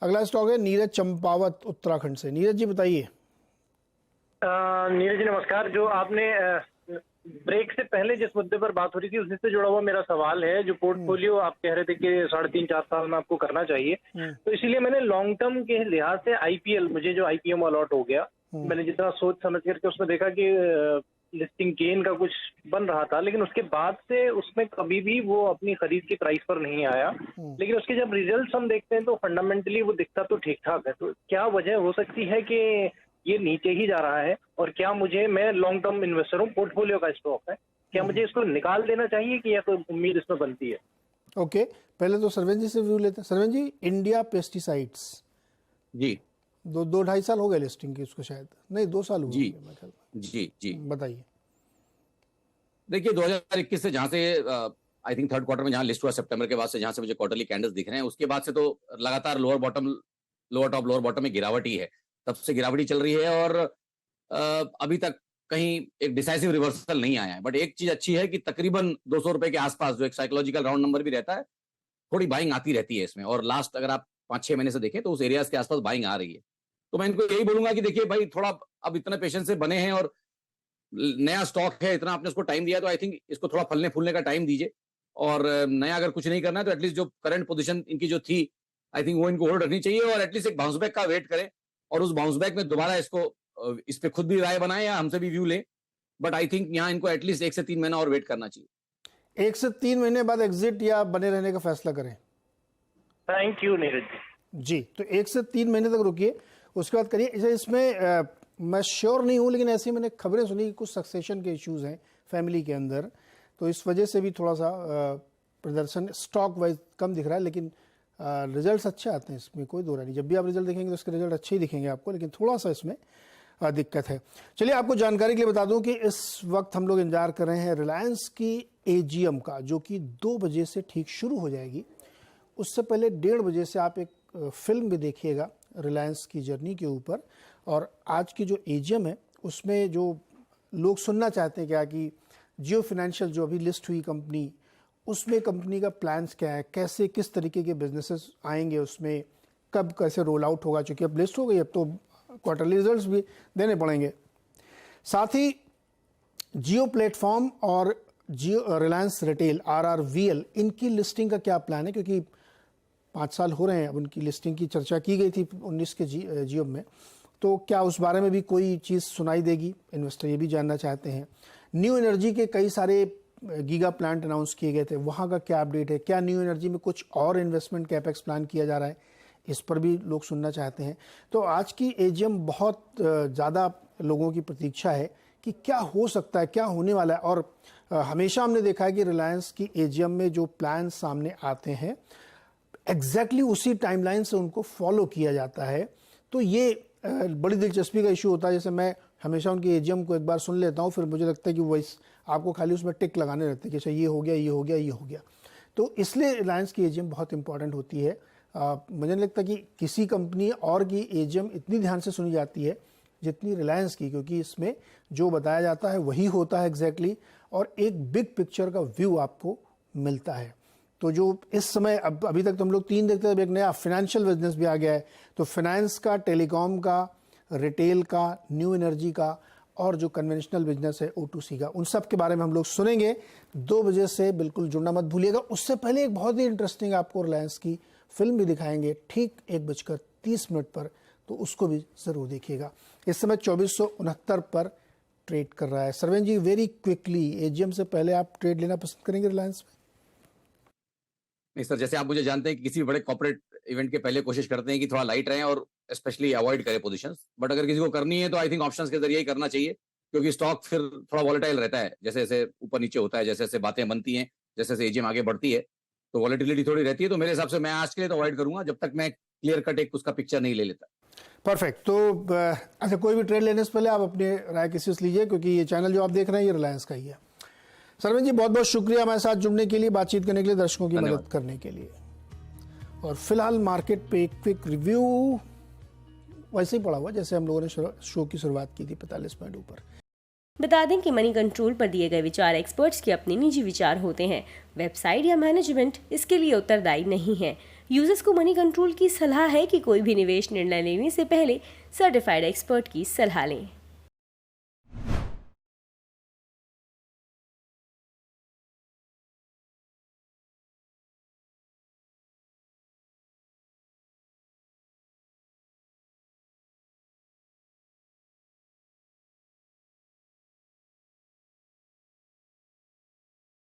अगला स्टॉक है नीरज चंपावत उत्तराखंड से। नीरज जी बताइए। नीरज जी नमस्कार। जो आपने ब्रेक से पहले जिस मुद्दे पर बात हो रही थी उसी से जुड़ा हुआ मेरा सवाल है। जो पोर्टफोलियो आप कह रहे थे कि 3.5-4 साल में आपको करना चाहिए, तो इसीलिए मैंने लॉन्ग टर्म के लिहाज से आईपीएल, मुझे जो आईपीएम अलॉट हो गया, मैंने जितना सोच समझ करके उसमें देखा कि लिस्टिंग गेन का कुछ बन रहा था, लेकिन उसके बाद से उसमें कभी भी वो अपनी खरीद की प्राइस पर नहीं आया। लेकिन उसके जब रिजल्ट्स हम देखते हैं तो फंडामेंटली वो दिखता तो ठीक ठाक है। तो क्या वजह हो सकती है कि ये नीचे ही जा रहा है, और क्या मैं लॉन्ग टर्म इन्वेस्टर हूँ, पोर्टफोलियो का स्टॉक है, क्या मुझे इसको निकाल देना चाहिए कि या कोई उम्मीद इसमें बनती है? ओके, पहले तो सरवन जी से व्यू लेते हैं। सरवन जी, इंडिया पेस्टिसाइड्स जी 2-2.5 साल हो गए लिस्टिंग की, उसको शायद नहीं 2 साल हुए जी मेरे ख्याल में। जी बताइए। देखिए 2021 से जहां से आई थिंक थर्ड क्वार्टर में जहां लिस्ट हुआ सितंबर के बाद से, जहां से मुझे क्वार्टरली कैंडल्स दिख रहे हैं, उसके बाद से तो लगातार लोअर टॉप लोअर बॉटम में गिरावट ही है। तब से गिरावट ही चल रही है और अभी तक कहीं एक डिसाइसिव रिवर्सल नहीं आया है। बट एक चीज अच्छी है कि तकरीबन 200 रुपए के आसपास, जो एक साइकोलॉजिकल राउंड नंबर भी रहता है, थोड़ी बाइंग आती रहती है इसमें। और लास्ट अगर आप 5-6 महीने से देखें तो उस एरियाज के आसपास बाइंग आ रही है। तो मैं इनको यही बोलूंगा कि देखिए भाई, थोड़ा अब इतने पेशेंस से बने हैं और नया स्टॉक है, इतना आपने उसको टाइम दिया, तो आई थिंक इसको थोड़ा फलने फूलने का टाइम दीजिए। और नया अगर कुछ नहीं करना है तो एटलीस्ट जो करंट पोजीशन इनकी जो थी, आई थिंक वो इनको होल्ड रखनी चाहिए और एटलीस्ट एक बाउंस बैक का वेट करें, और उस बाउंस बैक में दोबारा इसको इस पे खुद भी राय बनाएं या हमसे भी व्यू लें। बट आई थिंक यहाँ इनको एटलीस्ट 1 से 3 महीना और वेट करना चाहिए। 1 से 3 महीने बाद एग्जिट या बने रहने का फैसला करें। थैंक यू नीरज जी, तो 1 से 3 महीने तक रुकिए, उसके बाद करिए। इसमें मैं श्योर नहीं हूँ, लेकिन ऐसी मैंने खबरें सुनी कि कुछ सक्सेशन के इश्यूज हैं फैमिली के अंदर, तो इस वजह से भी थोड़ा सा प्रदर्शन स्टॉक वाइज कम दिख रहा है। लेकिन रिजल्ट्स अच्छे आते हैं, इसमें कोई दो राय नहीं। जब भी आप रिजल्ट देखेंगे तो उसके रिजल्ट अच्छे ही दिखेंगे आपको, लेकिन थोड़ा सा इसमें दिक्कत है। चलिए, आपको जानकारी के लिए बता दूं कि इस वक्त हम लोग इंतजार कर रहे हैं रिलायंस की एजीएम का, जो कि 2 बजे से ठीक शुरू हो जाएगी। उससे पहले 1:30 बजे से आप एक फिल्म भी देखिएगा रिलायंस की जर्नी के ऊपर। और आज की जो एजीएम है उसमें जो लोग सुनना चाहते हैं क्या कि जियो फाइनेंशियल जो अभी लिस्ट हुई कंपनी, उसमें कंपनी का प्लान्स क्या है, कैसे किस तरीके के बिजनेसेस आएंगे उसमें, कब कैसे रोल आउट होगा। चूँकि अब लिस्ट हो गई, अब तो क्वार्टरली रिजल्ट्स भी देने पड़ेंगे। साथ ही जियो प्लेटफॉर्म और जियो रिलायंस रिटेल RRVL, इनकी लिस्टिंग का क्या प्लान है, क्योंकि 5 साल हो रहे हैं अब उनकी लिस्टिंग की चर्चा की गई थी 19 के जियो में। तो क्या उस बारे में भी कोई चीज़ सुनाई देगी, इन्वेस्टर ये भी जानना चाहते हैं। न्यू एनर्जी के कई सारे गीगा प्लांट अनाउंस किए गए थे, वहाँ का क्या अपडेट है, क्या न्यू एनर्जी में कुछ और इन्वेस्टमेंट कैपेक्स प्लान किया जा रहा है, इस पर भी लोग सुनना चाहते हैं। तो आज की एजीएम बहुत ज़्यादा लोगों की प्रतीक्षा है कि क्या हो सकता है, क्या होने वाला है। और हमेशा हमने देखा है कि रिलायंस की एजीएम में जो प्लान सामने आते हैं एग्जैक्टली उसी टाइमलाइन से उनको फॉलो किया जाता है। तो ये बड़ी दिलचस्पी का इशू होता है। जैसे मैं हमेशा उनकी एजीएम को एक बार सुन लेता हूँ, फिर मुझे लगता है कि वो आपको खाली उसमें टिक लगाने रहते हैं कि अच्छा ये हो गया, ये हो गया, ये हो गया। तो इसलिए रिलायंस की एजीएम बहुत इंपॉर्टेंट होती है। मुझे नहीं लगता कि किसी कंपनी और की एजीएम इतनी ध्यान से सुनी जाती है जितनी रिलायंस की, क्योंकि इसमें जो बताया जाता है वही होता है एग्जैक्टली, और एक बिग पिक्चर का व्यू आपको मिलता है। तो जो इस समय अभी तक तो हम लोग 3 देखते हैं, एक नया फाइनेंशियल बिजनेस भी आ गया है। तो फाइनेंस का, टेलीकॉम का, रिटेल का, न्यू एनर्जी का, और जो कन्वेंशनल बिजनेस है O2C का, उन सब के बारे में हम लोग सुनेंगे। 2 बजे से बिल्कुल जुड़ना मत भूलिएगा। उससे पहले एक बहुत ही इंटरेस्टिंग आपको रिलायंस की फिल्म भी दिखाएंगे ठीक 1:30 पर, तो उसको भी ज़रूर देखिएगा। इस समय 2469 पर ट्रेड कर रहा है। सरवेन जी, वेरी क्विकली, एजीएम से पहले आप ट्रेड लेना पसंद करेंगे रिलायंस में? नहीं सर, जैसे आप मुझे जानते हैं कि किसी भी बड़े कॉर्पोरेट इवेंट के पहले कोशिश करते हैं कि थोड़ा लाइट रहें और स्पेशली अवॉइड करें पोजीशंस। बट अगर किसी को करनी है तो आई थिंक ऑप्शंस के जरिए ही करना चाहिए, क्योंकि स्टॉक फिर थोड़ा वॉलेटाइल रहता है। जैसे जैसे ऊपर नीचे होता है, जैसे जैसे बातें बनती हैं, जैसे जैसे एजीएम आगे बढ़ती है, तो वॉलेटिलिटी थोड़ी रहती है। तो मेरे हिसाब से मैं आज के लिए तो अवॉइड करूंगा जब तक मैं क्लियर कट एक उसका पिक्चर नहीं ले लेता। परफेक्ट। तो अच्छा, कोई भी ट्रेड लेने से पहले आप अपनी राय किसी से लीजिए, क्योंकि ये चैनल जो आप देख रहे हैं ये रिलायंस का ही है। सरवेन जी, बहुत बहुत शुक्रिया हमारे साथ जुड़ने के लिए, बातचीत करने के लिए, दर्शकों की मदद करने के लिए। और फिलहाल मार्केट पे एक क्विक रिव्यू वैसे ही पड़ा हुआ जैसे हम लोगों ने शो की शुरुआत की थी 45 मिनट ऊपर। बता दें कि मनी कंट्रोल पर दिए गए विचार एक्सपर्ट्स के अपने निजी विचार होते हैं। वेबसाइट या मैनेजमेंट इसके लिए उत्तरदायी नहीं है। यूजर्स को मनी कंट्रोल की सलाह है कि कोई भी निवेश निर्णय लेने से पहले सर्टिफाइड एक्सपर्ट की सलाह लें।